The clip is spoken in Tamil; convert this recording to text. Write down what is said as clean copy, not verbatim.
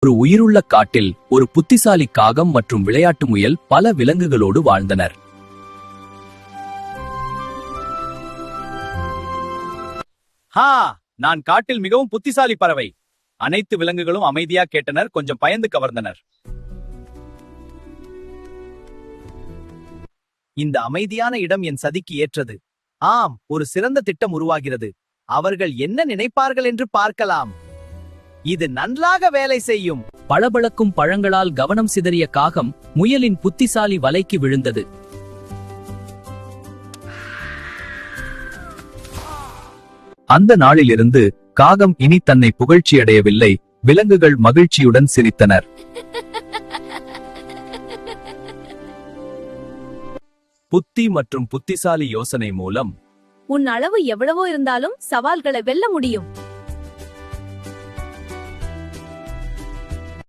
ஒரு உயிருள்ள காட்டில் ஒரு புத்திசாலி காகம் மற்றும் விளையாட்டு முயல் பல விலங்குகளோடு வாழ்ந்தனர். நான் காட்டில் மிகவும் புத்திசாலி பறவை. அனைத்து விலங்குகளும் அமைதியா கேட்டனர், கொஞ்சம் பயந்து கவர்ந்தனர். இந்த அமைதியான இடம் என் சதிக்கு ஏற்றது. ஆம், ஒரு சிறந்த திட்டம் உருவாகிறது. அவர்கள் என்ன நினைப்பார்கள் என்று பார்க்கலாம். இது நன்றாக வேலை செய்யும். பளபளக்கும் பழங்களால் கவனம் சிதறிய காகம் முயலின் புத்திசாலி வலைக்கு விழுந்தது. அந்த நாளிலிருந்து காகம் இனி தன்னை புகழ்ச்சியடையவில்லை. விலங்குகள் மகிழ்ச்சியுடன் சிரித்தனர். புத்தி மற்றும் புத்திசாலி யோசனை மூலம் உன் அளவு எவ்வளவோ இருந்தாலும் சவால்களை வெல்ல முடியும்.